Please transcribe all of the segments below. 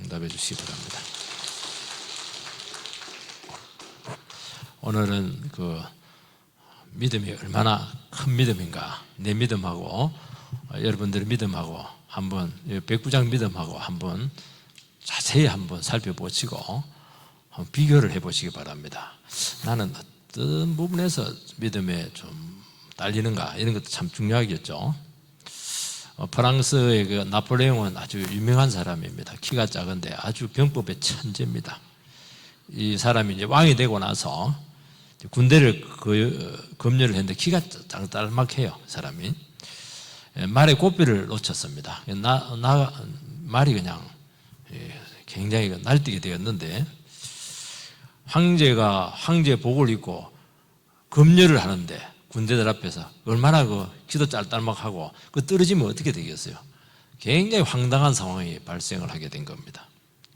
응답해 주시기 바랍니다. 오늘은 그 믿음이 얼마나 큰 믿음인가, 내 믿음하고 여러분들의 믿음하고 한번, 백부장 믿음하고 한번 자세히 한번 살펴보시고 한번 비교를 해보시기 바랍니다. 나는 어떤 부분에서 믿음에 좀 딸리는가, 이런 것도 참 중요하겠죠. 프랑스의 그 나폴레옹은 아주 유명한 사람입니다. 키가 작은데 아주 병법의 천재입니다. 이 사람이 이제 왕이 되고 나서 군대를 검열을 했는데 키가 딸막해요, 사람이. 말의 고삐를 놓쳤습니다. 말이 그냥 굉장히 날뛰게 되었는데, 황제 복을 입고 검열을 하는데 군대들 앞에서 얼마나 그 키도 딸막하고 그 떨어지면 어떻게 되겠어요? 굉장히 황당한 상황이 발생을 하게 된 겁니다.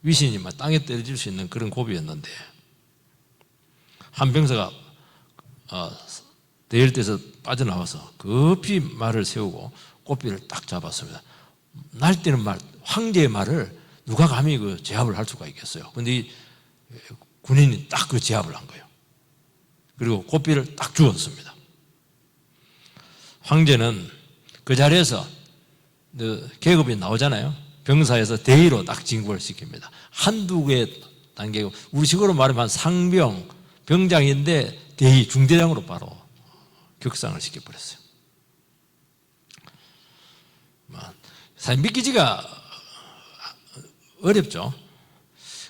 위신이 막 땅에 떨어질 수 있는 그런 고비였는데, 한 병사가 대열대에서 빠져나와서 급히 말을 세우고 고삐를 딱 잡았습니다. 날뛰는 말, 황제의 말을 누가 감히 그 제압을 할 수가 있겠어요? 근데 이 군인이 딱 그 제압을 한 거예요. 그리고 고삐를 딱 주었습니다. 황제는 그 자리에서 계급이 나오잖아요. 병사에서 대위로 딱 진급을 시킵니다. 한두 개의 단계고, 우리식으로 말하면 상병, 병장인데 대위, 중대장으로 바로 격상을 시켜버렸어요. 사실 믿기지가 어렵죠.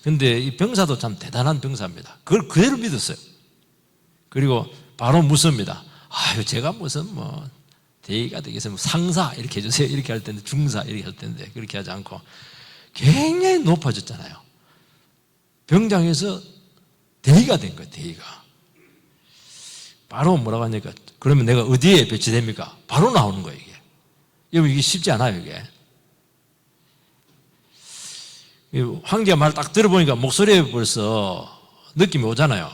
근데 이 병사도 참 대단한 병사입니다. 그걸 그대로 믿었어요. 그리고 바로 묻습니다. 아유, 제가 무슨 뭐 대위가 되겠어요, 상사 이렇게 해주세요, 이렇게 할 텐데, 중사 이렇게 할 텐데, 그렇게 하지 않고 굉장히 높아졌잖아요. 병장에서 대위가 된 거예요. 대위가 바로 뭐라고 하니까, 그러면 내가 어디에 배치됩니까? 바로 나오는 거예요. 여러분, 이게 쉽지 않아요. 이게 황제가 말 딱 들어보니까 목소리에 벌써 느낌이 오잖아요.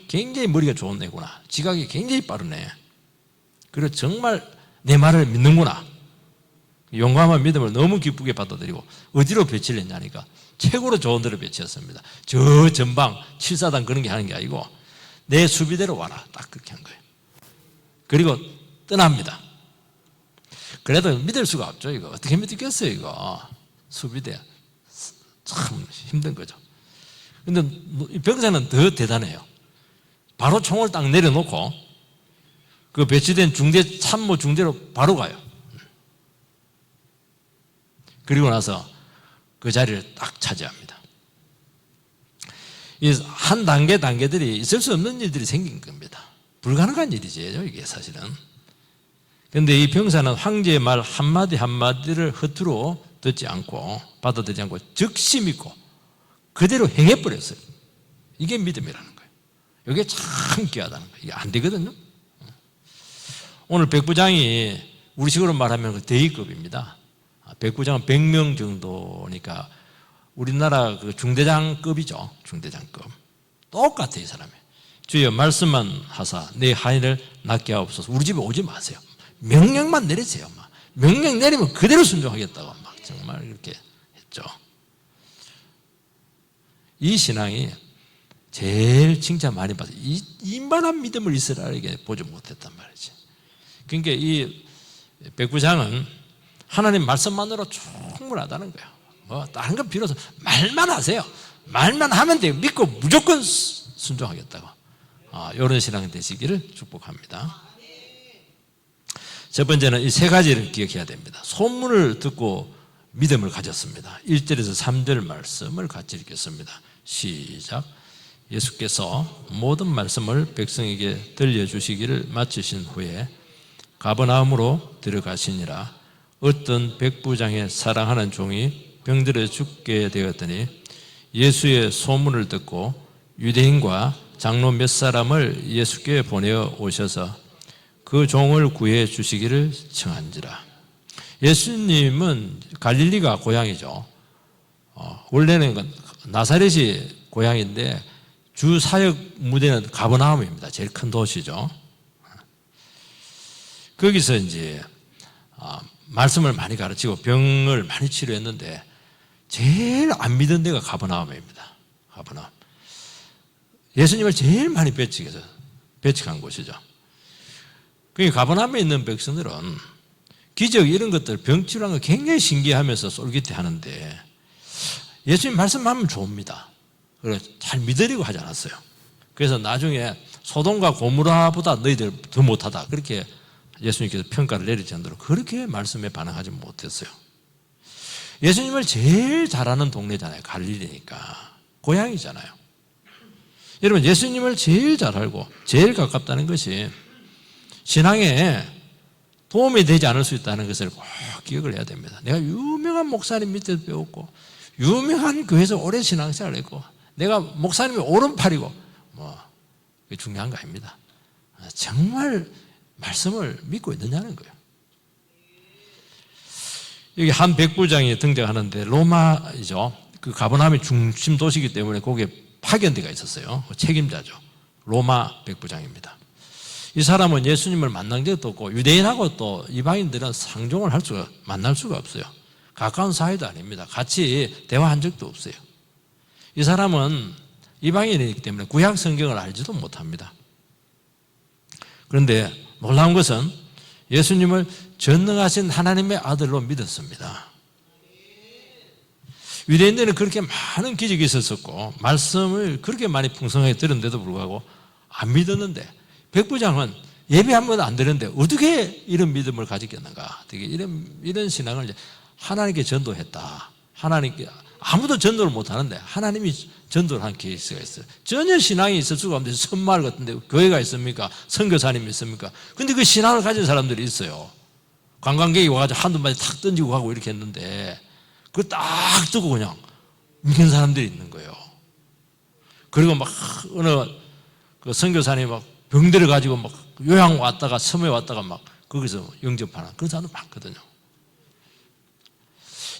굉장히 머리가 좋은 애구나, 지각이 굉장히 빠르네, 그리고 정말 내 말을 믿는구나. 용감한 믿음을 너무 기쁘게 받아들이고 어디로 배치를 했냐니까 최고로 좋은 데로 배치했습니다. 저 전방 7사단 그런 게 하는 게 아니고 내 수비대로 와라, 딱 그렇게 한 거예요. 그리고 떠납니다. 그래도 믿을 수가 없죠. 이거 어떻게 믿겠어요? 이거 수비대 참 힘든 거죠. 근데 병사는 더 대단해요. 바로 총을 딱 내려놓고 그 배치된 중대, 참모 중대로 바로 가요. 그리고 나서 그 자리를 딱 차지합니다. 이 한 단계들이 있을 수 없는 일들이 생긴 겁니다. 불가능한 일이죠, 이게 사실은. 그런데 이 병사는 황제의 말 한마디 한마디를 허투루 듣지 않고, 받아들이지 않고 즉시 믿고 그대로 행해버렸어요. 이게 믿음이라는 거예요. 이게 참 귀하다는 거예요. 이게 안 되거든요. 오늘 백부장이 우리식으로 말하면 그 대위급입니다. 백부장은 100명 정도니까 우리나라 그 중대장급이죠. 중대장급. 똑같아요, 이 사람이. 주여 말씀만 하사 내 하인을 낫게 하옵소서. 우리 집에 오지 마세요. 명령만 내리세요. 막 명령 내리면 그대로 순종하겠다고 막 정말 그렇게 했죠. 이 신앙이 제일 칭찬 많이 받아요. 이만한 믿음을 이스라엘에게 보지 못했단 말이지. 그러니까 이 백부장은 하나님 말씀만으로 충분하다는 거예요. 뭐 다른 건 필요 없어. 말만 하세요. 말만 하면 돼요. 믿고 무조건 순종하겠다고. 이런 신앙이 되시기를 축복합니다. 첫 번째는 이 세 가지를 기억해야 됩니다. 소문을 듣고 믿음을 가졌습니다. 1절에서 3절 말씀을 같이 읽겠습니다. 시작. 예수께서 모든 말씀을 백성에게 들려주시기를 마치신 후에 가버나움으로 들어가시니라. 어떤 백부장의 사랑하는 종이 병들어 죽게 되었더니 예수의 소문을 듣고 유대인과 장로 몇 사람을 예수께 보내어 오셔서 그 종을 구해 주시기를 청한지라. 예수님은 갈릴리가 고향이죠. 원래는 나사렛이 고향인데 주 사역 무대는 가버나움입니다. 제일 큰 도시죠. 거기서 이제 말씀을 많이 가르치고 병을 많이 치료했는데 제일 안 믿은 데가 가버나움입니다. 가버나움. 예수님을 제일 많이 배척한 곳이죠. 그러니까 가버나움에 있는 백성들은 기적 이런 것들, 병치료한 거 굉장히 신기하면서 쏠깃해하는데 예수님 말씀하면 좋습니다. 그래서 잘 믿으려고 하지 않았어요. 그래서 나중에 소돔과 고모라보다 너희들 더 못하다, 그렇게 예수님께서 평가를 내릴 정도로 그렇게 말씀에 반응하지 못했어요. 예수님을 제일 잘하는 동네잖아요. 갈릴리니까. 고향이잖아요. 여러분, 예수님을 제일 잘 알고 제일 가깝다는 것이 신앙에 도움이 되지 않을 수 있다는 것을 꼭 기억을 해야 됩니다. 내가 유명한 목사님 밑에서 배웠고 유명한 교회에서 오래 신앙생활을 했고 내가 목사님의 오른팔이고 그게 중요한 거 아닙니다. 정말 말씀을 믿고 있느냐는 거예요. 여기 한 백부장이 등장하는데 로마이죠. 그 가버나움이 중심 도시이기 때문에 거기에 파견대가 있었어요. 책임자죠. 로마 백부장입니다. 이 사람은 예수님을 만난 적도 없고 유대인하고 또 이방인들은 상종을 만날 수가 없어요. 가까운 사이도 아닙니다. 같이 대화한 적도 없어요. 이 사람은 이방인이기 때문에 구약 성경을 알지도 못합니다. 그런데 놀라운 것은 예수님을 전능하신 하나님의 아들로 믿었습니다. 유대인들은 그렇게 많은 기적이 있었고 말씀을 그렇게 많이 풍성하게 들었는데도 불구하고 안 믿었는데 백부장은 예배 한 번도 안 드렸는데 어떻게 이런 믿음을 가졌겠는가? 되게 이런 신앙을 하나님께 전도했다. 하나님께 아무도 전도를 못 하는데 하나님이 전도를 한 케이스가 있어요. 전혀 신앙이 있을 수가 없는데 선마을 같은데 교회가 있습니까? 선교사님이 있습니까? 근데 그 신앙을 가진 사람들이 있어요. 관광객이 와가지고 한두 마디 탁 던지고 가고 이렇게 했는데 그거 딱 두고 그냥 믿는 사람들이 있는 거예요. 그리고 막 어느 그 선교사님이 막 병들어 가지고 막 요양 왔다가 섬에 왔다가 막 거기서 영접하는 그런 사람도 많거든요.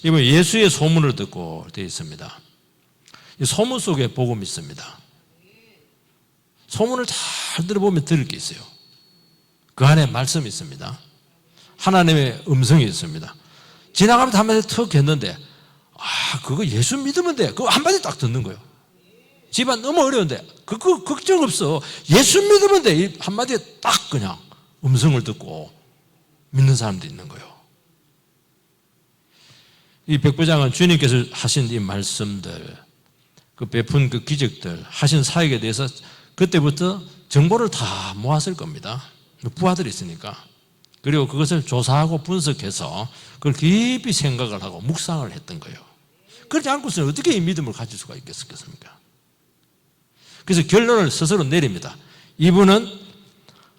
이번 예수의 소문을 듣고 되어 있습니다. 이 소문 속에 복음이 있습니다. 소문을 잘 들어보면 들을 게 있어요. 그 안에 말씀이 있습니다. 하나님의 음성이 있습니다. 지나가면서 한마디 턱 했는데 그거 예수 믿으면 돼. 그거 한마디 딱 듣는 거예요. 집안 너무 어려운데 그거 걱정 없어. 예수 믿으면 돼. 이 한마디에 딱 그냥 음성을 듣고 믿는 사람도 있는 거예요. 이 백부장은 주님께서 하신 이 말씀들, 그 베푼 그 기적들, 하신 사역에 대해서 그때부터 정보를 다 모았을 겁니다. 부하들이 있으니까. 그리고 그것을 조사하고 분석해서 그걸 깊이 생각을 하고 묵상을 했던 거예요. 그렇지 않고서는 어떻게 이 믿음을 가질 수가 있겠습니까? 그래서 결론을 스스로 내립니다. 이분은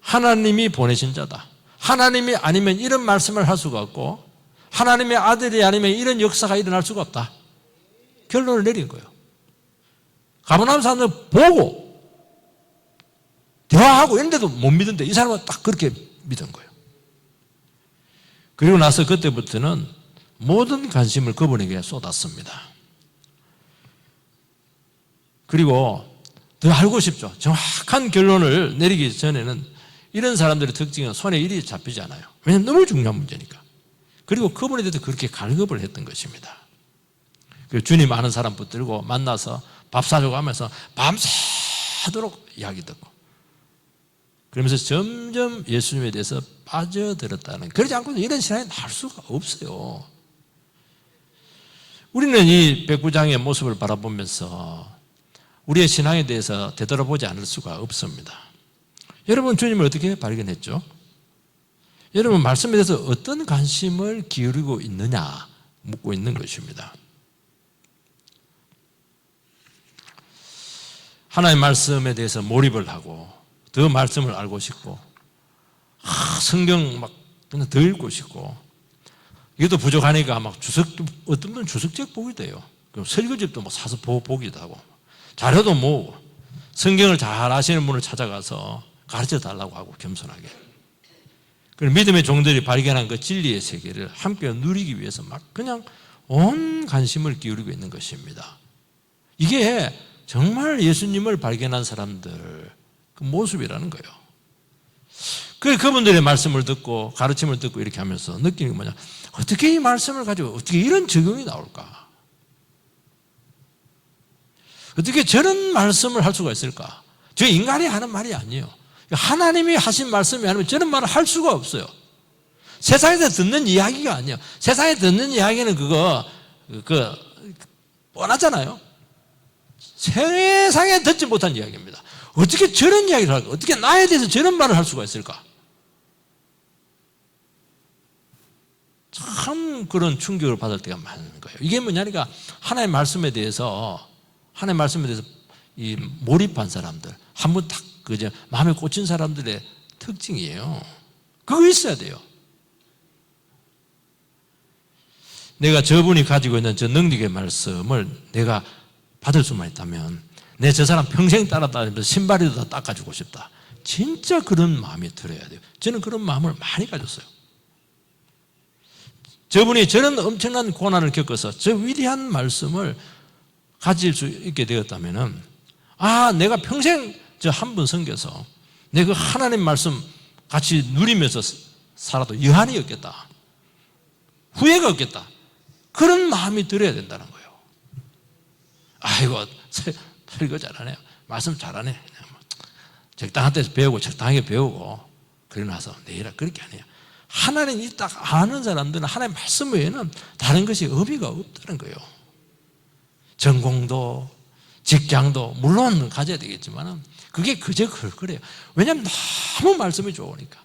하나님이 보내신 자다. 하나님이 아니면 이런 말씀을 할 수가 없고 하나님의 아들이 아니면 이런 역사가 일어날 수가 없다. 결론을 내린 거예요. 가버나움 사람들 보고 대화하고 이런데도 못 믿는데 이 사람은 딱 그렇게 믿은 거예요. 그리고 나서 그때부터는 모든 관심을 그분에게 쏟았습니다. 그리고 더 알고 싶죠. 정확한 결론을 내리기 전에는 이런 사람들의 특징은 손에 일이 잡히지 않아요. 왜냐하면 너무 중요한 문제니까. 그리고 그분에 대해서 그렇게 갈급을 했던 것입니다. 주님 아는 사람 붙들고 만나서 밥 사주고 하면서 밤새도록 이야기 듣고 그러면서 점점 예수님에 대해서 빠져들었다는, 그러지 않고는 이런 신앙이 날 수가 없어요. 우리는 이 백부장의 모습을 바라보면서 우리의 신앙에 대해서 되돌아보지 않을 수가 없습니다. 여러분, 주님을 어떻게 발견했죠? 여러분, 말씀에 대해서 어떤 관심을 기울이고 있느냐 묻고 있는 것입니다. 하나님의 말씀에 대해서 몰입을 하고 더 말씀을 알고 싶고 성경 막 그냥 더 읽고 싶고 이것도 부족하니까 막 어떤 분은 주석책 보게 돼요. 설교집도 막 사서 보기도 하고 자료도 모으고 성경을 잘 아시는 분을 찾아가서 가르쳐 달라고 하고 겸손하게. 그리고 믿음의 종들이 발견한 그 진리의 세계를 함께 누리기 위해서 막 그냥 온 관심을 기울이고 있는 것입니다. 이게 정말 예수님을 발견한 사람들 그 모습이라는 거예요. 그분들의 말씀을 듣고 가르침을 듣고 이렇게 하면서 느끼는 게 뭐냐, 어떻게 이 말씀을 가지고 어떻게 이런 적용이 나올까? 어떻게 저런 말씀을 할 수가 있을까? 저 인간이 하는 말이 아니에요. 하나님이 하신 말씀이 아니면 저런 말을 할 수가 없어요. 세상에서 듣는 이야기가 아니에요. 세상에 듣는 이야기는 그거 뻔하잖아요. 세상에 듣지 못한 이야기입니다. 어떻게 저런 이야기를 할까? 어떻게 나에 대해서 저런 말을 할 수가 있을까? 참 그런 충격을 받을 때가 많은 거예요. 이게 뭐냐니까 하나님의 말씀에 대해서 이 몰입한 사람들, 한번 딱 그저 마음에 꽂힌 사람들의 특징이에요. 그거 있어야 돼요. 내가 저분이 가지고 있는 저 능력의 말씀을 내가 받을 수만 있다면 내 저 사람 평생 따라다니면서 신발이라도 다 닦아주고 싶다. 진짜 그런 마음이 들어야 돼요. 저는 그런 마음을 많이 가졌어요. 저분이 저런 엄청난 고난을 겪어서 저 위대한 말씀을 가질 수 있게 되었다면 내가 평생 저 한 분 섬겨서 내가 그 하나님 말씀 같이 누리면서 살아도 여한이 없겠다. 후회가 없겠다. 그런 마음이 들어야 된다는 거예요. 아이고 설교 잘하네, 말씀 잘하네, 적당한 데서 배우고 적당하게 배우고 그러고 나서 내일아, 그렇게 아니에요. 하나님이 딱 아는 사람들은 하나님 말씀 외에는 다른 것이 의미가 없다는 거예요. 전공도 직장도 물론 가져야 되겠지만 그게 그저 그래요. 왜냐하면 너무 말씀이 좋으니까,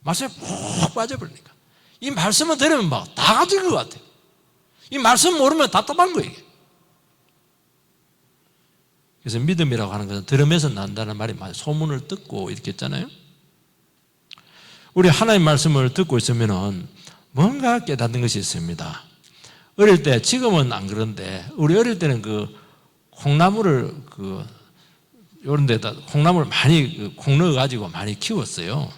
말씀에 푹 빠져버리니까. 이 말씀을 들으면 막 다 가질 것 같아요. 이 말씀 모르면 답답한 거예요. 그래서 믿음이라고 하는 것은 들으면서 난다는 말이 많아요. 소문을 듣고 이렇게 했잖아요. 우리 하나님 말씀을 듣고 있으면 뭔가 깨닫는 것이 있습니다. 어릴 때, 지금은 안 그런데 우리 어릴 때는 콩나물을 요런 데다 콩나물을 많이 콩 넣어가지고 많이 키웠어요.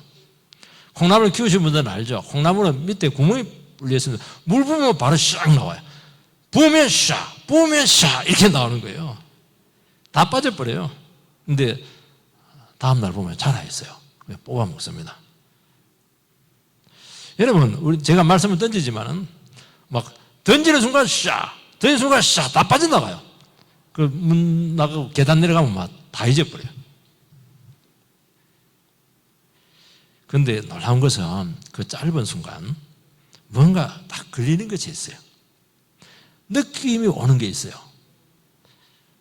콩나물 키우신 분들은 알죠? 콩나물은 밑에 구멍이 뚫려있으면 물 부으면 바로 샥 나와요. 부으면 샥, 부으면 샥 이렇게 나오는 거예요. 다 빠져버려요. 근데 다음날 보면 자라있어요. 뽑아 먹습니다. 여러분, 제가 말씀을 던지지만은 막 던지는 순간 샥, 던지는 순간 샥 다 빠져나가요. 문 나가고 계단 내려가면 막 다 잊어버려요. 그런데 놀라운 것은 그 짧은 순간 뭔가 딱 걸리는 것이 있어요. 느낌이 오는 게 있어요.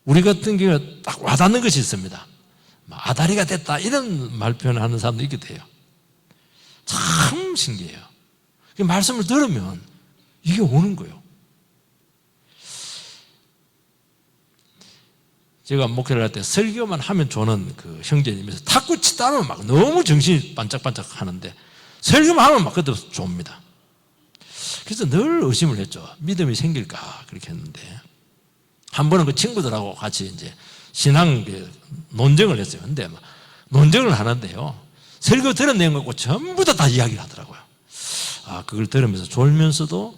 우리 같은 경우에 딱 와닿는 것이 있습니다. 아다리가 됐다 이런 말 표현을 하는 사람도 있게 돼요. 참 신기해요. 말씀을 들으면 이게 오는 거예요. 제가 목회를 할 때 설교만 하면 좋은 그 형제님에서 탁구 치다 하면 막 너무 정신이 반짝반짝 하는데 설교만 하면 막 그때부터 좁니다. 그래서 늘 의심을 했죠. 믿음이 생길까 그렇게 했는데 한 번은 그 친구들하고 같이 이제 신앙 논쟁을 했어요. 근데 논쟁을 하는데요, 설교 들은 내용 갖고 전부 다 이야기를 하더라고요. 그걸 들으면서 졸면서도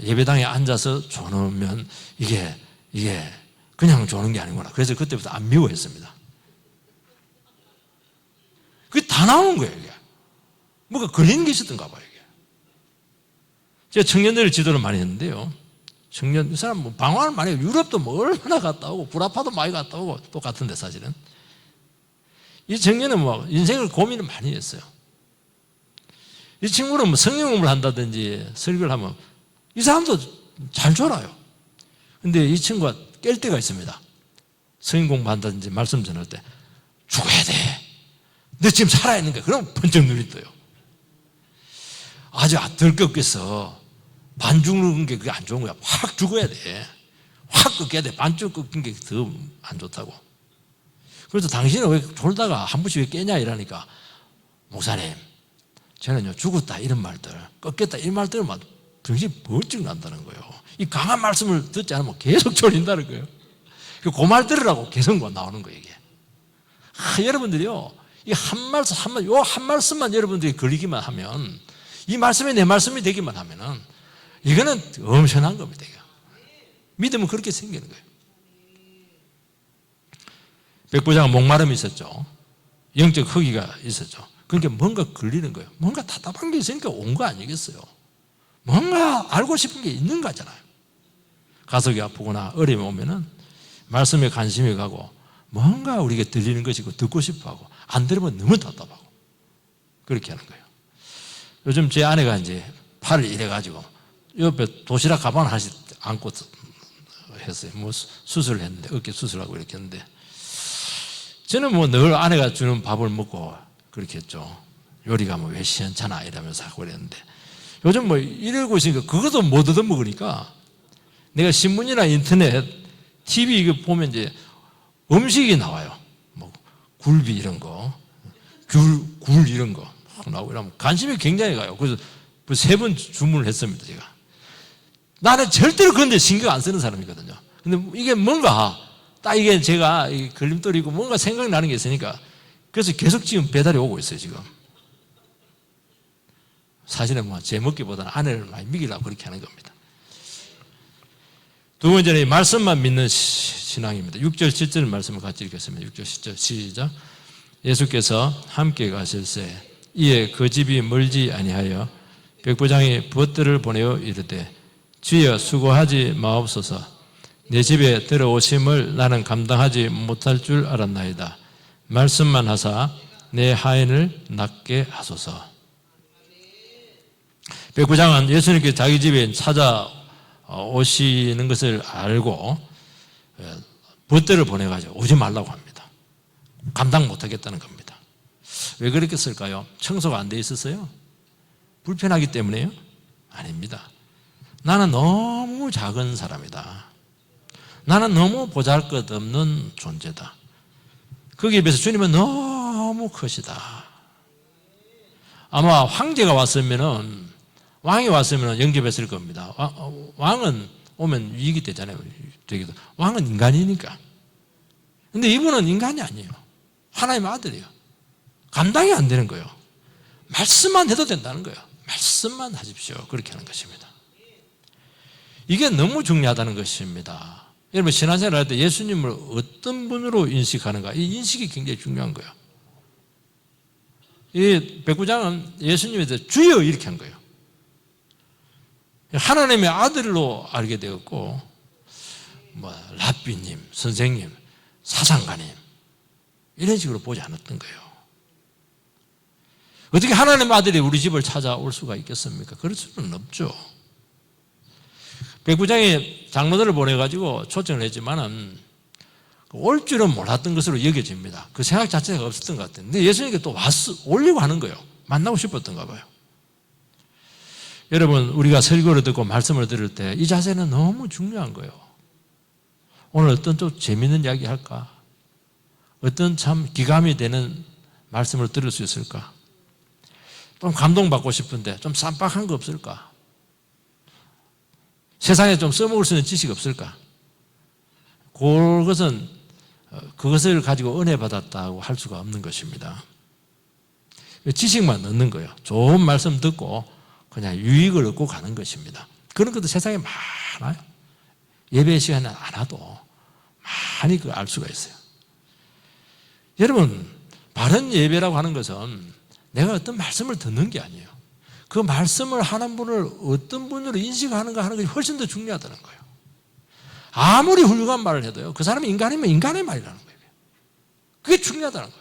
예배당에 앉아서 조는 이게 그냥 조는 게 아니구나. 그래서 그때부터 안 미워했습니다. 그게 다 나오는 거예요. 이게 뭐가 걸리는 게 있었던가 봐요. 이게. 제가 청년들 지도를 많이 했는데요, 이 사람 방황을 많이 해요. 유럽도 얼마나 갔다 오고 불아파도 많이 갔다 오고 똑같은데 사실은 이 청년은 인생을 고민을 많이 했어요. 이 친구는 성경 공부를 한다든지 설교를 하면 이 사람도 잘 졸아요. 근데 이 친구가 깰 때가 있습니다. 성경 공부한다든지 말씀 전할 때 죽어야 돼, 너 지금 살아있는 거야. 그럼 번쩍 눈이 떠요. 아주 덜컥해서 반 죽는 게 그게 안 좋은 거야. 확 죽어야 돼. 확 꺾여야 돼. 반쪽 꺾인 게 더 안 좋다고. 그래서 당신은 왜 졸다가 한 번씩 왜 깨냐 이러니까, 목사님 저는요 죽었다 이런 말들, 꺾였다 이런 말들을 막 정신이 번쩍 난다는 거예요. 이 강한 말씀을 듣지 않으면 계속 졸린다는 거예요. 그 말 들으라고 계속 나오는 거예요 이게. 여러분들이요, 이 한 말씀만 여러분들이 걸리기만 하면, 이 말씀이 내 말씀이 되기만 하면은 이거는 엄청난 겁니다. 이거. 믿음은 그렇게 생기는 거예요. 백부장은 목마름이 있었죠. 영적 허기가 있었죠. 그러니까 뭔가 걸리는 거예요. 뭔가 답답한 게 있으니까 온 거 아니겠어요. 뭔가 알고 싶은 게 있는 거잖아요. 가슴이 아프거나 어려움이 오면은 말씀에 관심이 가고 뭔가 우리에게 들리는 것이고 듣고 싶어하고 안 들으면 너무 답답하고 그렇게 하는 거예요. 요즘 제 아내가 이제 팔을 이래가지고 옆에 도시락 가방 하나씩 안고 했어요. 뭐 수술을 했는데 어깨 수술하고 이렇게 했는데 저는 뭐 늘 아내가 주는 밥을 먹고 그렇게 했죠. 요리가 뭐 왜 시원찮아 이러면서 하고 그랬는데 요즘 뭐 이러고 있으니까 그것도 못 얻어먹으니까 내가 신문이나 인터넷, TV 이거 보면 이제 음식이 나와요. 뭐 굴비 이런 거, 굴 이런 거 나오고 이러면 관심이 굉장히 가요. 그래서 3번 주문을 했습니다, 제가. 나는 절대로 그런 데 신경 안 쓰는 사람이거든요. 근데 이게 뭔가 딱 이게 제가 걸림돌이고 뭔가 생각나는 게 있으니까 그래서 계속 지금 배달이 오고 있어요, 지금. 사실은 뭐 제 먹기보다는 아내를 많이 먹이려고 그렇게 하는 겁니다. 두 번째는 말씀만 믿는 신앙입니다. 6절, 7절 말씀을 같이 읽겠습니다. 6절, 7절 시작. 예수께서 함께 가실새 이에 그 집이 멀지 아니하여 백부장이 벗들을 보내어 이르되 주여 수고하지 마옵소서 내 집에 들어오심을 나는 감당하지 못할 줄 알았나이다. 말씀만 하사 내 하인을 낫게 하소서. 백부장은 예수님께 자기 집에 찾아오시는 것을 알고 벗들을 보내가지고 오지 말라고 합니다. 감당 못하겠다는 겁니다. 왜 그렇게 쓸까요? 청소가 안 돼 있었어요? 불편하기 때문에요? 아닙니다. 나는 너무 작은 사람이다. 나는 너무 보잘것없는 존재다. 거기에 비해서 주님은 너무 크시다. 아마 황제가 왔으면은 왕이 왔으면 영접했을 겁니다. 왕은 오면 위기 되잖아요. 왕은 인간이니까. 근데 이분은 인간이 아니에요. 하나님의 아들이에요. 감당이 안 되는 거예요. 말씀만 해도 된다는 거예요. 말씀만 하십시오. 그렇게 하는 것입니다. 이게 너무 중요하다는 것입니다. 여러분 신앙생활 할 때 예수님을 어떤 분으로 인식하는가 이 인식이 굉장히 중요한 거예요. 이 백부장은 예수님에 대해서 주여 이렇게 한 거예요. 하나님의 아들로 알게 되었고 뭐 랍비님, 선생님, 사상가님 이런 식으로 보지 않았던 거예요. 어떻게 하나님의 아들이 우리 집을 찾아올 수가 있겠습니까? 그럴 수는 없죠. 백부장이 장로들을 보내가지고 초청을 했지만은 올 줄은 몰랐던 것으로 여겨집니다. 그 생각 자체가 없었던 것 같아요. 근데 예수님께 또 오려고 하는 거예요. 만나고 싶었던가 봐요. 여러분 우리가 설교를 듣고 말씀을 들을 때 이 자세는 너무 중요한 거예요. 오늘 어떤 좀 재미있는 이야기 할까? 어떤 참 기감이 되는 말씀을 들을 수 있을까? 좀 감동받고 싶은데 좀 쌈박한 거 없을까? 세상에 좀 써먹을 수 있는 지식 없을까? 그것을 가지고 은혜 받았다고 할 수가 없는 것입니다. 지식만 얻는 거예요. 좋은 말씀 듣고 그냥 유익을 얻고 가는 것입니다. 그런 것도 세상에 많아요. 예배 시간에 안 와도 많이 그걸 알 수가 있어요. 여러분 바른 예배라고 하는 것은 내가 어떤 말씀을 듣는 게 아니에요. 그 말씀을 하는 분을 어떤 분으로 인식하는가 하는 것이 훨씬 더 중요하다는 거예요. 아무리 훌륭한 말을 해도요. 그 사람이 인간이면 인간의 말이라는 거예요. 그게 중요하다는 거예요.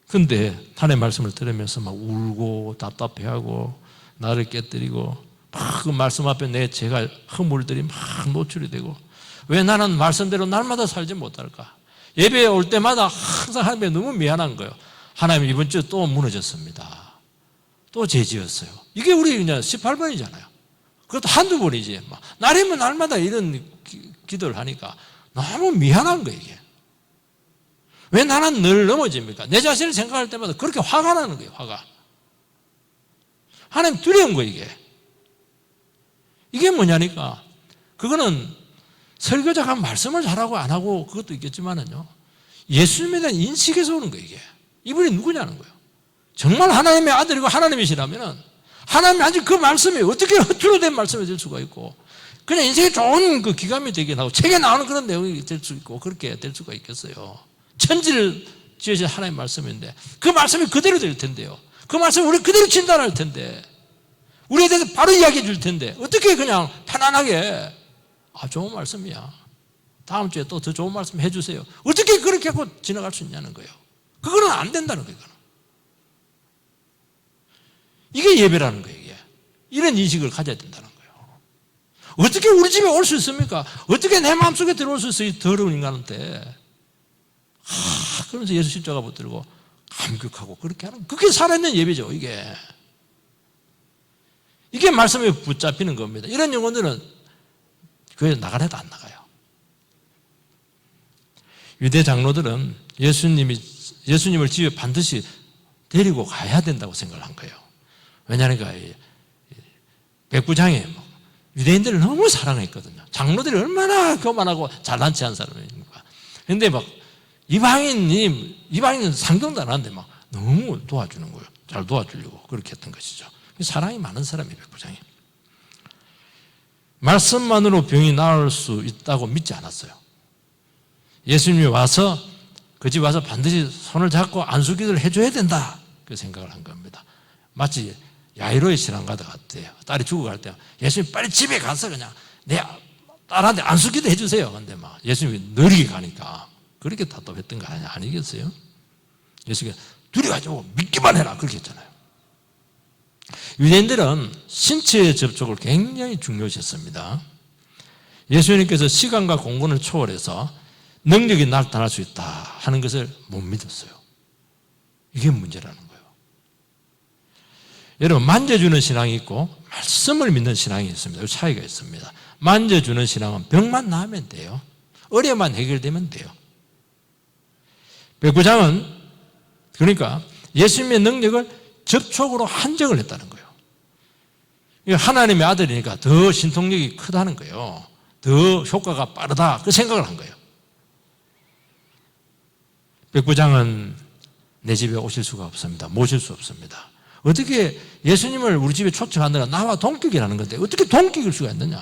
근데 하나님의 말씀을 들으면서 막 울고 답답해하고 나를 깨뜨리고 막 그 말씀 앞에 제가 허물들이 막 노출이 되고 왜 나는 말씀대로 날마다 살지 못할까? 예배에 올 때마다 항상 하나님께 너무 미안한 거예요. 하나님 이번 주에 또 무너졌습니다. 또 죄지었어요. 이게 우리 그냥 18번이잖아요. 그것도 한두 번이지. 날이면 날마다 이런 기도를 하니까 너무 미안한 거예요, 이게. 왜 나는 늘 넘어집니까? 내 자신을 생각할 때마다 그렇게 화가 나는 거예요, 화가. 하나님 두려운 거예요, 이게. 이게 뭐냐니까. 그거는 설교자가 말씀을 잘하고 안 하고 그것도 있겠지만은요. 예수님에 대한 인식에서 오는 거예요, 이게. 이분이 누구냐는 거예요. 정말 하나님의 아들이고 하나님이시라면은 하나님이 아직 그 말씀이 어떻게 허투루 된 말씀이 될 수가 있고 그냥 인생에 좋은 그 기감이 되긴 하고 책에 나오는 그런 내용이 될 수 있고 그렇게 될 수가 있겠어요. 천지를 지으신 하나님의 말씀인데 그 말씀이 그대로 될 텐데요. 그 말씀을 우리 그대로 진단할 텐데 우리에 대해서 바로 이야기해 줄 텐데 어떻게 그냥 편안하게 좋은 말씀이야. 다음 주에 또 더 좋은 말씀 해주세요. 어떻게 그렇게 하고 지나갈 수 있냐는 거예요. 그거는 안 된다는 거예요. 이게 예배라는 거예요. 이게. 이런 인식을 가져야 된다는 거예요. 어떻게 우리 집에 올 수 있습니까? 어떻게 내 마음속에 들어올 수 있어요? 이 더러운 인간한테. 그러면서 예수 십자가 붙들고 감격하고 그렇게 하는, 그게 살아있는 예배죠. 이게 말씀에 붙잡히는 겁니다. 이런 영혼들은 교회 나가래도 안 나가요. 유대 장로들은 예수님을 집에 반드시 데리고 가야 된다고 생각을 한 거예요. 왜냐하니까 백부장이 유대인들을 너무 사랑했거든요. 장로들이 얼마나 교만하고 잘난 체한 사람입니까? 그런데 막 이방인은 상경도 안 하는데 막 너무 도와주는 거예요. 잘 도와주려고 그렇게 했던 것이죠. 사랑이 많은 사람이 백부장이. 말씀만으로 병이 나을 수 있다고 믿지 않았어요. 예수님이 와서 그 집 와서 반드시 손을 잡고 안수기도를 해줘야 된다, 그 생각을 한 겁니다. 마치 야이로의 신앙가들 같아요. 딸이 죽어갈 때 예수님 빨리 집에 가서 그냥 내 딸한테 안수기도 해주세요. 근데 막 예수님이 느리게 가니까 그렇게 답답했던 거 아니겠어요? 예수님이 둘이 가지고 믿기만 해라, 그렇게 했잖아요. 유대인들은 신체의 접촉을 굉장히 중요시했습니다. 예수님께서 시간과 공간을 초월해서 능력이 나타날 수 있다 하는 것을 못 믿었어요. 이게 문제라는 거예요. 여러분, 만져주는 신앙이 있고 말씀을 믿는 신앙이 있습니다. 차이가 있습니다. 만져주는 신앙은 병만 나으면 돼요. 의뢰만 해결되면 돼요. 백부장은 그러니까 예수님의 능력을 접촉으로 한정을 했다는 거예요. 하나님의 아들이니까 더 신통력이 크다는 거예요. 더 효과가 빠르다, 그 생각을 한 거예요. 백부장은 내 집에 오실 수가 없습니다. 모실 수 없습니다. 어떻게 예수님을 우리 집에 초청하느라 나와 동격이라는 건데 어떻게 동격일 수가 있느냐.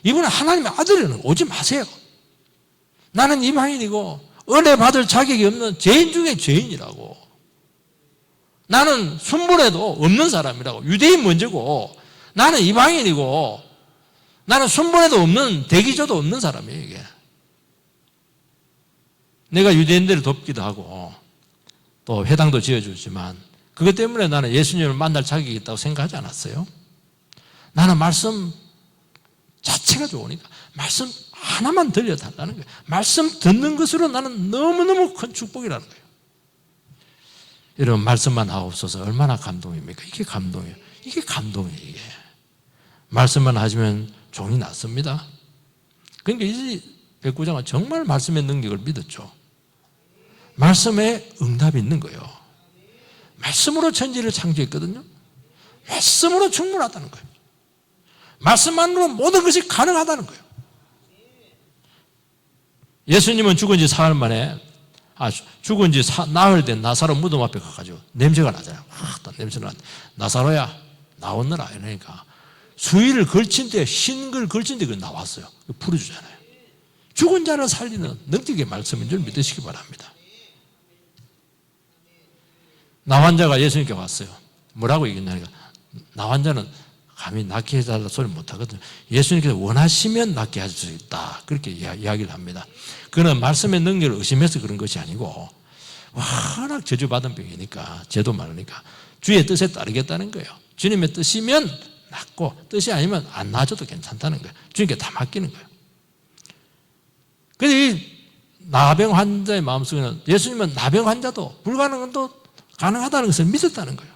이분은 하나님의 아들이라는, 오지 마세요. 나는 이방인이고 은혜 받을 자격이 없는 죄인 중에 죄인이라고. 나는 순번에도 없는 사람이라고. 유대인 먼저고 나는 이방인이고 나는 순번에도 없는, 대기조도 없는 사람이에요. 이게. 내가 유대인들을 돕기도 하고 또 회당도 지어주지만 그것 때문에 나는 예수님을 만날 자격이 있다고 생각하지 않았어요. 나는 말씀 자체가 좋으니까 말씀 하나만 들려달라는 거예요. 말씀 듣는 것으로 나는 너무너무 큰 축복이라는 거예요. 여러분, 말씀만 하옵소서 얼마나 감동입니까? 이게 감동이에요. 이게 감동이에요. 이게. 말씀만 하시면 종이 났습니다. 그러니까 이 백부장은 정말 말씀의 능력을 믿었죠. 말씀에 응답이 있는 거예요. 말씀으로 천지를 창조했거든요. 말씀으로 충분하다는 거예요. 말씀만으로 모든 것이 가능하다는 거예요. 예수님은 죽은 지 사흘 만에, 죽은 지 나흘 된 나사로 무덤 앞에 가가지고 냄새가 나잖아요. 냄새가 나. 나사로야, 나오느라. 이러니까 수의를 걸친 때, 흰 걸 걸친 때 나왔어요. 풀어주잖아요. 죽은 자를 살리는 능력의 말씀인 줄 믿으시기 바랍니다. 나 환자가 예수님께 왔어요. 뭐라고 얘기했냐니까, 나 환자는 감히 낫게 해달라 소리 못하거든요. 예수님께서 원하시면 낫게 하실 수 있다, 그렇게 이야기를 합니다. 그는 말씀의 능력을 의심해서 그런 것이 아니고 워낙 저주받은 병이니까, 죄도 많으니까 주의 뜻에 따르겠다는 거예요. 주님의 뜻이면 낫고 뜻이 아니면 안 놔줘도 괜찮다는 거예요. 주님께 다 맡기는 거예요. 그래서 이 나병 환자의 마음속에는 예수님은 나병 환자도 불가능한 것도 가능하다는 것을 믿었다는 거예요.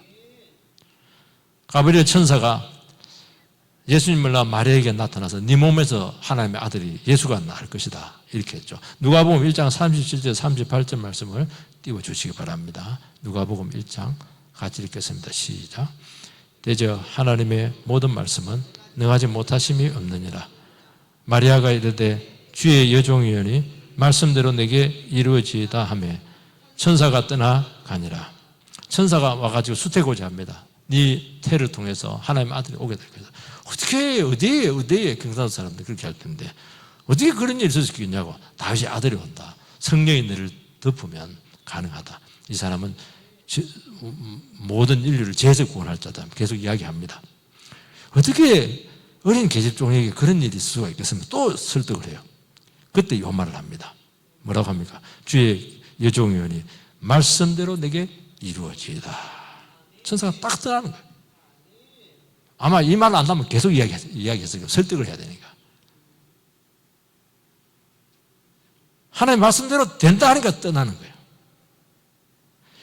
가브리엘 천사가 예수님을 마리아에게 나타나서 네 몸에서 하나님의 아들이 예수가 날 것이다, 이렇게 했죠. 누가복음 1장 37절 38절 말씀을 띄워주시기 바랍니다. 누가복음 1장 같이 읽겠습니다. 시작. 대저 하나님의 모든 말씀은 능하지 못하심이 없느니라. 마리아가 이르되 주의 여종이오니 말씀대로 내게 이루어지이다 하며 천사가 떠나 가니라. 천사가 와가지고 수태고자 합니다. 네 태를 통해서 하나님의 아들이 오게 될 것이다. 어떻게 어디에 경상도 사람들 그렇게 할 텐데 어떻게 그런 일이 있을 수 있겠냐고. 다윗의 아들이 온다. 성령이 너를 덮으면 가능하다. 이 사람은 모든 인류를 죄에서 구원할 자다. 계속 이야기합니다. 어떻게 어린 계집종에게 그런 일이 있을 수가 있겠습니까? 또 설득을 해요. 그때 요 말을 합니다. 뭐라고 합니까? 주의 여종의원이 말씀대로 내게 이루어지이다. 천사가 딱 떠나는 거예요. 아마 이 말 안 하면 계속 이야기했어요. 설득을 해야 되니까. 하나님 말씀대로 된다 하니까 떠나는 거예요.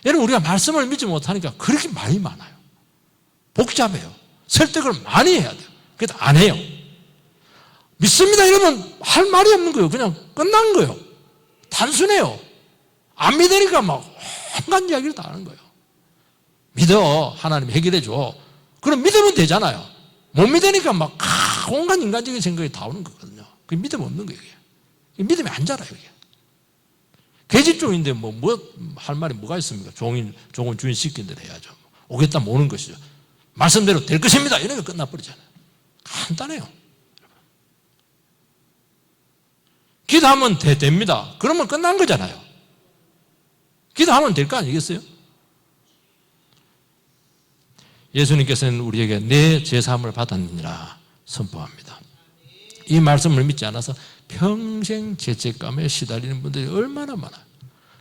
여러분, 우리가 말씀을 믿지 못하니까 그렇게 말이 많아요. 복잡해요. 설득을 많이 해야 돼요. 그래도 안 해요. 믿습니다 이러면 할 말이 없는 거예요. 그냥 끝난 거예요. 단순해요. 안 믿으니까 막 온갖 이야기를 다 하는 거예요. 믿어. 하나님 해결해 줘. 그럼 믿으면 되잖아요. 못 믿으니까 막 온갖 인간적인 생각이 다 오는 거거든요. 그게 믿음 없는 거예요. 믿음이 안 자라요. 이게. 계집종인데 뭐 할 말이 뭐가 있습니까? 종은 주인 시킨 대로 해야죠. 오겠다면 오는 것이죠. 말씀대로 될 것입니다. 이런 게 끝나버리잖아요. 간단해요. 기도하면 됩니다. 그러면 끝난 거잖아요. 기도하면 될 거 아니겠어요? 예수님께서는 우리에게 내 죄사함을 받았느니라 선포합니다. 이 말씀을 믿지 않아서 평생 죄책감에 시달리는 분들이 얼마나 많아요.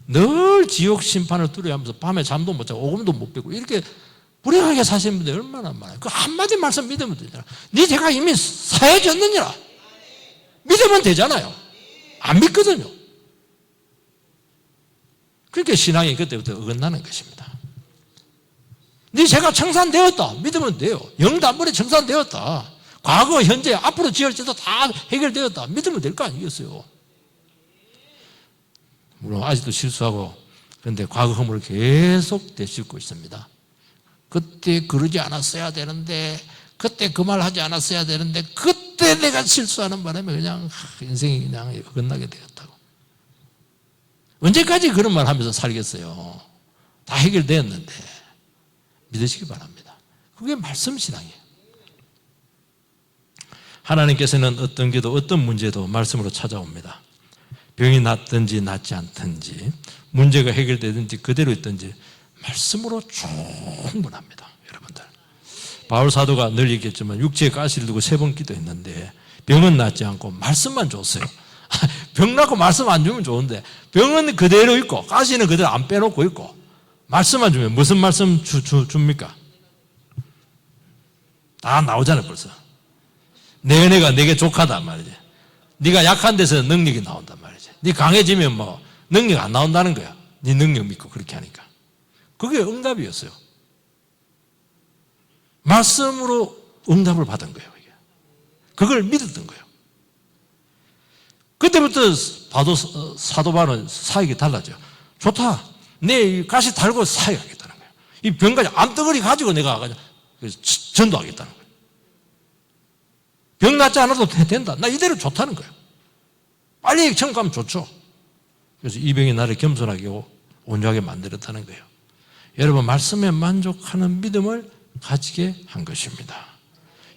늘 지옥 심판을 두려워하면서 밤에 잠도 못 자고 오금도 못 빼고 이렇게 불행하게 사시는 분들이 얼마나 많아요. 그 한마디 말씀 믿으면 되잖아요. 네 죄가 이미 사해졌느니라. 믿으면 되잖아요. 안 믿거든요. 그러니까 신앙이 그때부터 어긋나는 것입니다. 네 죄가 청산되었다. 믿으면 돼요. 영단번에 청산되었다. 과거, 현재, 앞으로 지을 죄도 다 해결되었다. 믿으면 될 거 아니겠어요? 물론 아직도 실수하고 그런데 과거 허물을 계속 되씹고 있습니다. 그때 그러지 않았어야 되는데, 그때 그 말 하지 않았어야 되는데, 그때 내가 실수하는 바람에 그냥 인생이 그냥 어긋나게 되었다고. 언제까지 그런 말 하면서 살겠어요? 다 해결되었는데 믿으시기 바랍니다. 그게 말씀 신앙이에요. 하나님께서는 어떤 기도, 어떤 문제도 말씀으로 찾아옵니다. 병이 낫든지 낫지 않든지, 문제가 해결되든지 그대로 있든지 말씀으로 충분합니다. 여러분들, 바울 사도가 늘 얘기했지만 육체에 가시를 두고 3번 기도했는데 병은 낫지 않고 말씀만 줬어요. 병 낫고 말씀 안 주면 좋은데 병은 그대로 있고 가시는 그대로 안 빼놓고 있고 말씀만 주면 무슨 말씀 줍니까? 다 나오잖아요. 벌써 내 은혜가 내게 족하단 말이지. 네가 약한 데서 능력이 나온단 말이지. 네 강해지면 뭐 능력 안 나온다는 거야. 네 능력 믿고 그렇게 하니까. 그게 응답이었어요. 말씀으로 응답을 받은 거예요. 이게. 그걸 믿었던 거예요. 그때부터 사도 바울은 사역이 달라져. 좋다. 내 가시 달고 사역하겠다는 거예요. 이 병까지 암덩어리 가지고 내가 전도하겠다는 거예요. 병 낫지 않아도 된다. 나 이대로 좋다는 거예요. 빨리 천국 가면 좋죠. 그래서 이 병이 나를 겸손하게 온유하게 만들었다는 거예요. 여러분, 말씀에 만족하는 믿음을 가지게 한 것입니다.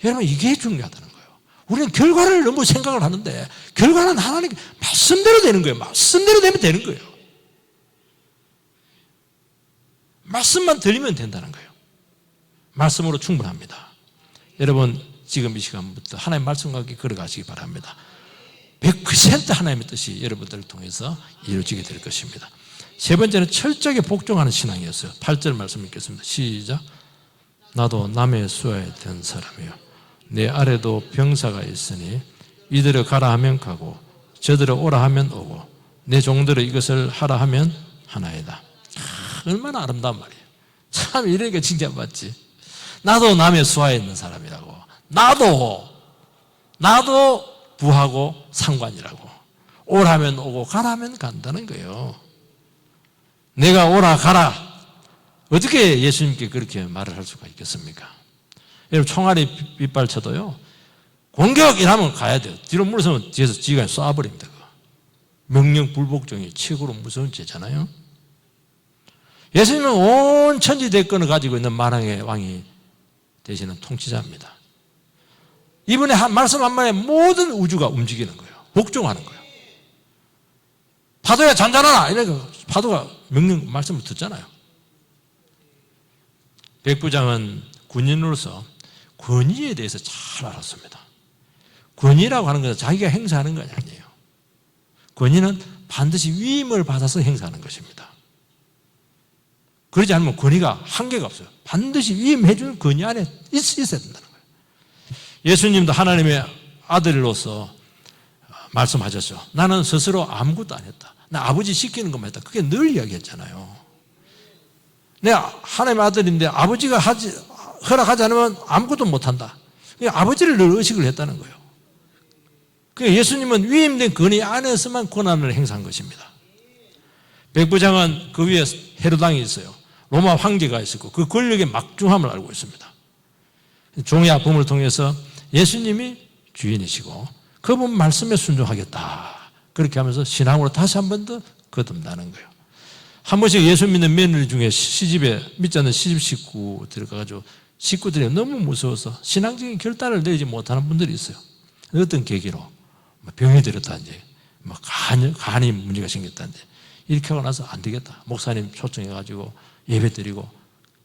여러분, 이게 중요하다는 거예요. 우리는 결과를 너무 생각을 하는데 결과는 하나님 말씀대로 되는 거예요. 말씀대로 되면 되는 거예요. 말씀만 들리면 된다는 거예요. 말씀으로 충분합니다. 여러분, 지금 이 시간부터 하나님의 말씀과 걸어가시기 바랍니다. 100% 하나님의 뜻이 여러분들을 통해서 이루어지게 될 것입니다. 세 번째는 철저하게 복종하는 신앙이었어요. 8절 말씀 읽겠습니다. 시작. 나도 남의 수하에 든 사람이요 내 아래도 병사가 있으니 이들을 가라 하면 가고 저들을 오라 하면 오고 내 종들을 이것을 하라 하면 하나이다. 얼마나 아름다운 말이에요. 참 이러니까 칭찬받지. 나도 남의 수하에 있는 사람이라고. 나도 부하고 상관이라고. 오라면 오고 가라면 간다는 거예요. 내가 오라 가라. 어떻게 예수님께 그렇게 말을 할 수가 있겠습니까? 여러분, 총알이 빗발 쳐도요, 공격 이라면 가야 돼요. 뒤로 물러서면 뒤에서 지가 쏴버립니다. 명령 불복종이 최고로 무서운 죄잖아요. 예수님은 온 천지 대권을 가지고 있는 만왕의 왕이 되시는 통치자입니다. 이분의 말씀 한마디에 모든 우주가 움직이는 거예요. 복종하는 거예요. 파도야 잔잔하라 이러니까 파도가 명령 말씀을 듣잖아요. 백부장은 군인으로서 권위에 대해서 잘 알았습니다. 권위라고 하는 것은 자기가 행사하는 것이 아니에요. 권위는 반드시 위임을 받아서 행사하는 것입니다. 그러지 않으면 권위가 한계가 없어요. 반드시 위임해 주는 권위 안에 있어야 된다는 거예요. 예수님도 하나님의 아들로서 말씀하셨죠. 나는 스스로 아무것도 안 했다. 나 아버지 시키는 것만 했다. 그게 늘 이야기했잖아요. 내가 하나님의 아들인데 아버지가 허락하지 않으면 아무것도 못한다. 아버지를 늘 의식을 했다는 거예요. 예수님은 위임된 권위 안에서만 권한을 행사한 것입니다. 백부장은 그 위에 헤로당이 있어요. 로마 황제가 있었고 그 권력의 막중함을 알고 있습니다. 종의 아픔을 통해서 예수님이 주인이시고 그분 말씀에 순종하겠다. 그렇게 하면서 신앙으로 다시 한 번 더 거듭나는 거예요. 한 번씩 예수 믿는 며느리 중에 시집에 믿지 않는 시집 식구 들어가가지고 식구들이 너무 무서워서 신앙적인 결단을 내리지 못하는 분들이 있어요. 어떤 계기로 병이 들었다든지 간이 문제가 생겼다든지 이렇게 하고 나서 안 되겠다. 목사님 초청해가지고 예배 드리고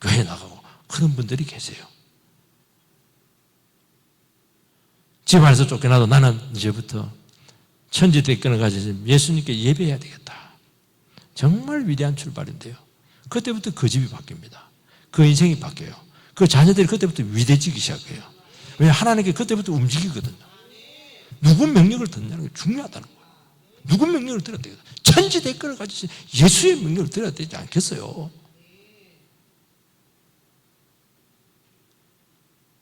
교회 나가고 그런 분들이 계세요. 집 안에서 쫓겨나도 나는 이제부터 천지 대권을 가지고 예수님께 예배해야 되겠다. 정말 위대한 출발인데요. 그때부터 그 집이 바뀝니다. 그 인생이 바뀌어요. 그 자녀들이 그때부터 위대해지기 시작해요. 왜냐하면 하나님께 그때부터 움직이거든요. 누구 명령을 듣냐는 게 중요하다는 거예요. 누구 명령을 들어야 되겠다. 천지 대권을 가지고 예수의 명령을 들어야 되지 않겠어요?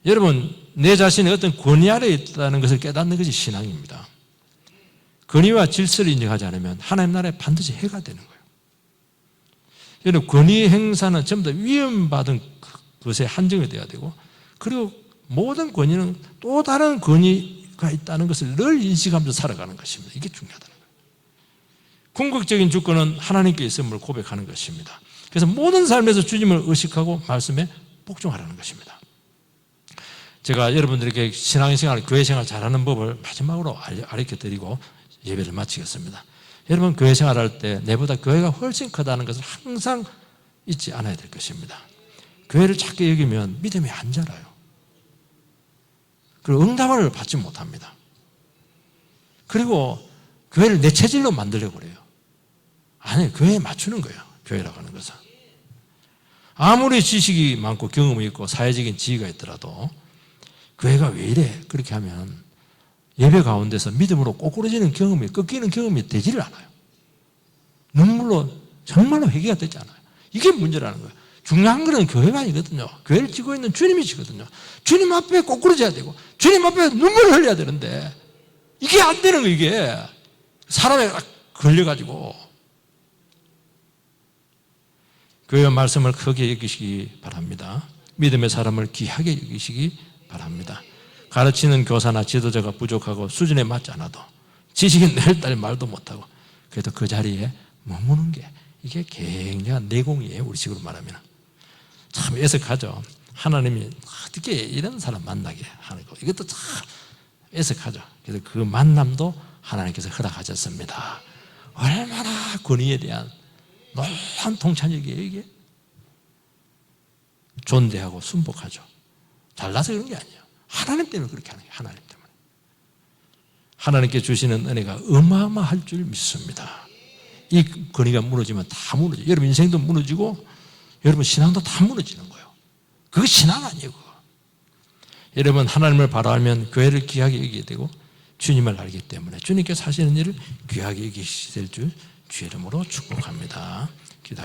여러분, 내 자신이 어떤 권위 아래에 있다는 것을 깨닫는 것이 신앙입니다. 권위와 질서를 인정하지 않으면 하나님 나라에 반드시 해가 되는 거예요. 여러분, 권위 행사는 전부 다 위임받은 것에 한정이 되어야 되고, 그리고 모든 권위는 또 다른 권위가 있다는 것을 늘 인식하면서 살아가는 것입니다. 이게 중요하다는 거예요. 궁극적인 주권은 하나님께 있음을 고백하는 것입니다. 그래서 모든 삶에서 주님을 의식하고 말씀에 복종하라는 것입니다. 제가 여러분들에게 신앙생활, 교회생활 잘하는 법을 마지막으로 알려드리고 예배를 마치겠습니다. 여러분, 교회생활할 때 내보다 교회가 훨씬 크다는 것을 항상 잊지 않아야 될 것입니다. 교회를 작게 여기면 믿음이 안 자라요. 그리고 응답을 받지 못합니다. 그리고 교회를 내 체질로 만들려고 그래요. 아니, 교회에 맞추는 거예요. 교회라고 하는 것은. 아무리 지식이 많고 경험이 있고 사회적인 지위가 있더라도 교회가 왜 이래? 그렇게 하면 예배 가운데서 믿음으로 꼬꾸라지는 경험이, 꺾이는 경험이 되지를 않아요. 눈물로 정말로 회개가 되지 않아요. 이게 문제라는 거예요. 중요한 것은 교회가 아니거든요. 교회를 지고 있는 주님이시거든요. 주님 앞에 꼬꾸라져야 되고 주님 앞에 눈물을 흘려야 되는데 이게 안 되는 거예요. 이게 사람에 걸려가지고. 교회의 말씀을 크게 여기시기 바랍니다. 믿음의 사람을 귀하게 여기시기 바랍니다. 가르치는 교사나 지도자가 부족하고 수준에 맞지 않아도 지식이 낼딸 말도 못하고 그래도 그 자리에 머무는 게 이게 굉장한 내공이에요. 우리식으로 말하면 참 애석하죠. 하나님이 어떻게 이런 사람 만나게 하는 거, 이것도 참 애석하죠. 그래서 그 만남도 하나님께서 허락하셨습니다. 얼마나 권위에 대한 놀라운 통찰력이에요. 이게 존대하고 순복하죠. 잘나서 그런 게 아니에요. 하나님 때문에 그렇게 하는 거예요. 하나님 때문에. 하나님께 주시는 은혜가 어마어마할 줄 믿습니다. 이 권위가 무너지면 다 무너져요. 여러분 인생도 무너지고 여러분 신앙도 다 무너지는 거예요. 그거 신앙 아니에요. 그거. 여러분 하나님을 바라보면 교회를 귀하게 여기게 되고 주님을 알기 때문에 주님께서 하시는 일을 귀하게 여기실 줄 주의 이름으로 축복합니다. 기도하겠습니다.